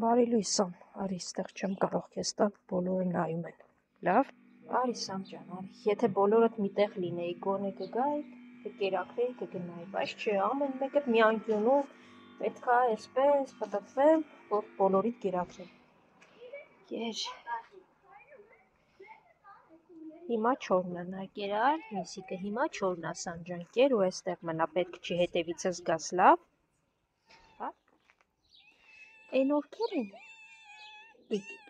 Բարի լույսամ, արի ստեղ չեմ կարող քեզ տալ, բոլորը նայում են։ Լավ, արի Սամ ջան, արի։ Եթե բոլորդ միտեղ լինեի, գոնե կգայի, կկերակրեի, կգնայի, բայց չէ, ամեն մեկը մի անկյունում պետք է այսպես պտտվեմ, որ բոլորիդ կերակրեմ։ Կեր։ Հիմա չորնա, կերար, միսիկը հիմա չորնա Սամ ջան, կեր ու այստեղ մնա, պետք չի հետևիցս գաս, լավ։ Հա։ Այն ովքեր են։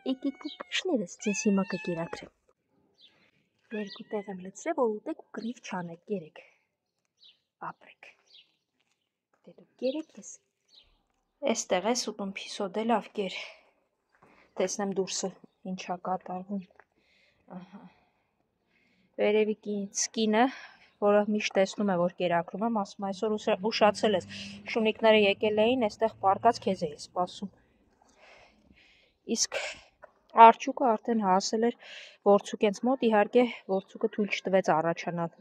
Եկեք փոփշներս ձեզ հիմա կկերակրեմ։ Երկու տեղ եմ լցրել, որ ուտեք ու կռիվ չանեք, կերեք։ Ապրեք։ Դե դու կերեք ես։ Այստեղ ես ուտում փիսո, դե լավ կեր։ Տեսնեմ դուրսը ինչա կատարվում։ Ահա։ Վերևի կինը, որը միշտ տեսնում է, որ կերակրում եմ, ասում այսօր ուշացել ես։ Շունիկները եկել էին, այստեղ պարկած քեզ էի սպասում։ Իսկ Արջուկը արդեն հասել էր Որցուկենց մոտ, իհարկե Որցուկը թույլ չտվեց առաջանալ։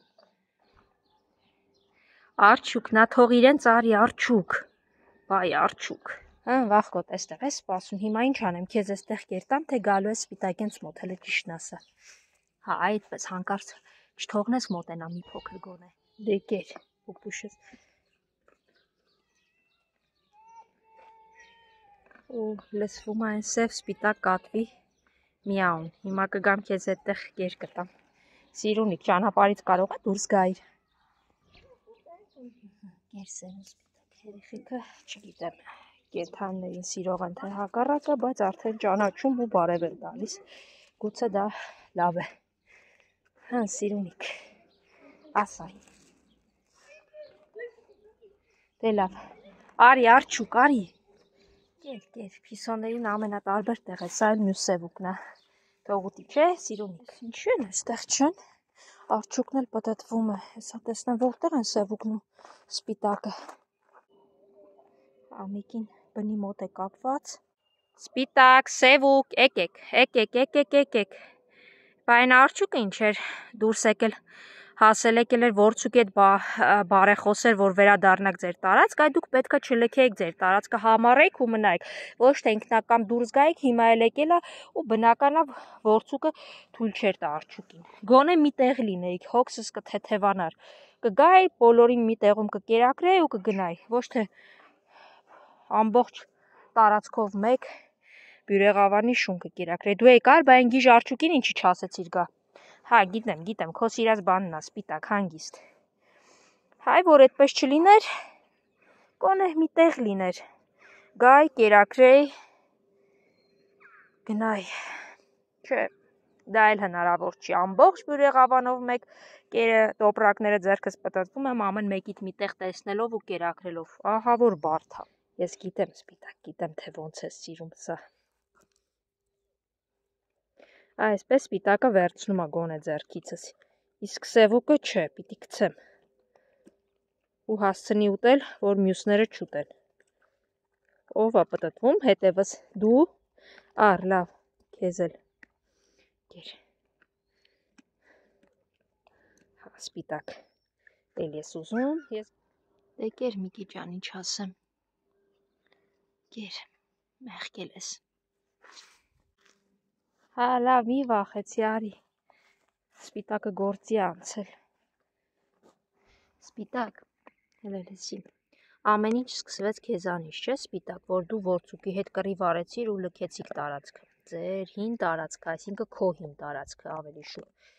Արջուկ, նա թող իրեն ծարի, Արջուկ։ Բայ Արջուկ։ Հա, վախկոտ այստեղ ես սպասում, հիմա ինչ անեմ, քեզ այստեղ կերտամ, թե գալու ես Սպիտակենց մոտ, հələ ճիշտն ասա։ Հա, այդպես հանկարծ չթողնես մոտենա մի փոքր գոնե։ Դե կեր, փոփուշս։ Ու լսվում է այն սև սպիտակ կատվի միաուն։ Հիմա կգամ քեզ այդտեղ կեր կտամ։ Սիրունիկ, ճանապարհից կարող է դուրս գայր։ Կեր սև սպիտակ երեխեքը, չգիտեմ, կենդանիներին սիրող են թե հակառակը, բայց արդեն ճանաչում ու բարև են տալիս։ Գուցե դա լավ է։ Հա, սիրունիկ։ Ասա։ Դե լավ։ Արի, Արջուկ, արի։ Կեր, փիսոներին ամենատարբեր տեղ է, սա էլ մյուս սևուկն է։ Թող ուտի, չէ, սիրունիկ։ Ինչու են այստեղ չեն։ Արջուկն էլ պտտվում է։ Հեսա տեսնեմ որտեղ են սևուկն ու սպիտակը։ Ամիկին բնի մոտ է կապված։ Սպիտակ, սևուկ, եկեք։ Բա այն Արջուկը ինչ էր դուրս եկել, հասել եկել էր Որցուկի հետ բարեխոսեր, որ վերադառնաք ձեր տարածք, այ դուք պետքա չլքեիք ձեր տարածքը, համառեիք ու մնայիք, ոչ թե ինքնակամ դուրս գայիք, հիմա էլ եկել է ու բնական է Որցուկը թույլ չէր տա Արջուկին։ Գոնե մի տեղ լինեիք, հոգսս կթեթևանար, կգայի, բոլորին մի տեղում կկերակրեի ու կգնայի, ոչ թե ամբողջ տարածքով մեկ բյուրեղավանի շուն կկերակրեի։ Դու եկար, բա այն գիժ Արջուկին ինչի չասեցիր գա։ Հա, գիտեմ, քո սիրած բանն է, սպիտակ, հանգիստ։ Հայ, որ այդպես չլիներ, գոնե մի տեղ լիներ։ Գայ, կերակրեի, գնայի։ Չէ, դա էլ հնարավոր չի։ Ամբողջ բյուրեղավանով մեկ տոպրակները ձեռքս պտտվում եմ ամեն մեկիդ մի տեղ տեսնելով ու կերակրելով։ Ահա որ բարդ է։ Ես գիտեմ, սպիտակ, գիտեմ, թե ոնց ես սիրում սա։ Այսպես սպիտակը վերցնում է գոնե ձեռքիցս, իսկ սևուկը չէ, պիտի գցեմ ու հասցնի ուտել, որ մյուսները չուտեն։ Ով է պտտվում, հետևս դու, առ, լավ, քեզ էլ, կեր։ Հա, սպիտակ, էլ ես ուզում, դե կեր Միկի ջան, ինչ ասեմ, կեր, մեղկել ես։ Հա, լավ, մի վախեցի, արի, սպիտակը գործի անցել։ Սպիտակ, հելելեսի, ամեն ինչ սկսվեց քեզանից, չէ սպիտակ, որ դու Որցուկի հետ կռիվ արեցիր ու լքեցիք տարածքը։ Ձեր հին տարածքը, այսինքն քո հին տարածքը ավելի շուտ։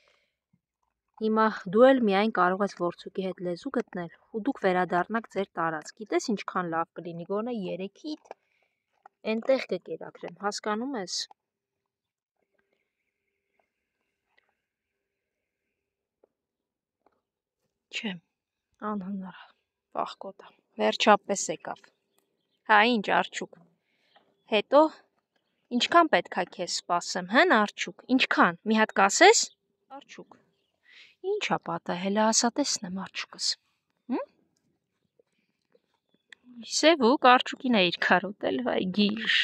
Հիմա դու էլ միայն կարող ես Որցուկի հետ լեզու գտնել ու դուք վերադառնաք ձեր տարածք։ Գիտես ինչքան լավ կլինի, գոնե երեքիդ այնտեղ կկերակրեմ, հասկանում ես։ Չէ, անհնար, վախկոտա, վերջապես եկավ։ Հա, ինչ Արջուկ, հետո ինչքան պետք է քեզ սպասեմ, հեն Արջուկ, ինչքան, մի հատ կասես, Արջուկ, ինչ ա պատահել, ասա տեսնեմ Արջուկս, Սևուկ, Արջուկին է իր քարոտել, վայ գիժ,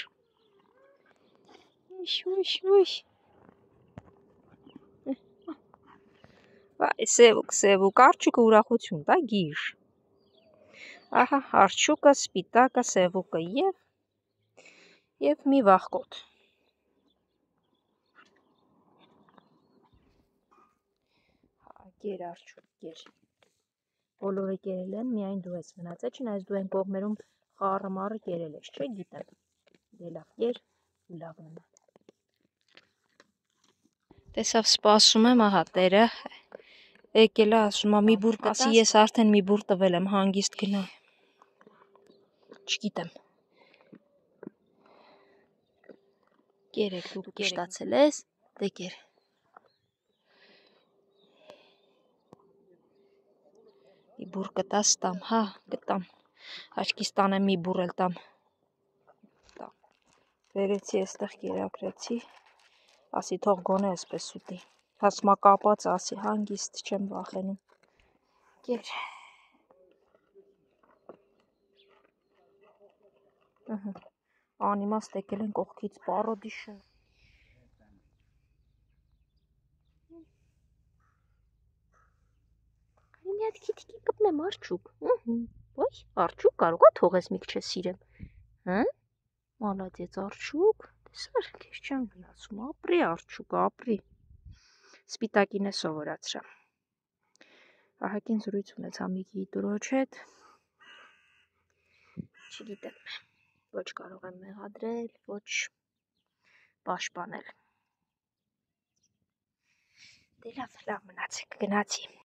ուշ, վայ սևուկ, Արջուկը ուրախություն տա գիժ, ահա Արջուկը, սպիտակը, սևուկը և և մի վախկոտ։ Կեր արջուկ, կեր։ Բոլորը կերել են, միայն դու ես մնացել, չնայած դու այն կողմերում խառը մարը կերել ես, չէ, գիտեմ։ Դե լավ, կեր ու լավ մնա։ Տեսավ, սպասում եմ, ահա տերը եկել է, ասում է մի բուր կտաս, ասի ես արդեն մի բուր տվել եմ, հանգիստ գնա։ Չգիտեմ։ Կերեք, դու կշտացել ես, դե կեր։ Մի բուր կտաս տամ, հա, կտամ։ Աչքիս տանեմ մի բուր էլ տամ։ Վերեցի էստեղ կերակրեցի, ասի թող գոնե այսպես ուտի։ Հասմա կապած ասի, հանգիստ չեմ վախենում։ Կեր։ Անիմաստ եկել են կողքից պարոդիշն։ Մի հատ քիթիկի կպնեմ արջուկ։ Ոյ, արջուկ կարող է թողես մի քիչ սիրեմ։ Հա? Մալադեց արջուկ։ Տեսար, քեզ չեմ վնասում, ապրի արջուկ, ապրի։ Սպիտակին է սովորացրա։ Ահագին զրույց ունեցա Միկիի տիրոջ հետ։ Չգիտեմ, ոչ կարող եմ մեղադրել, ոչ պաշտպանել։ Դե լավ մնացեք, գնացի։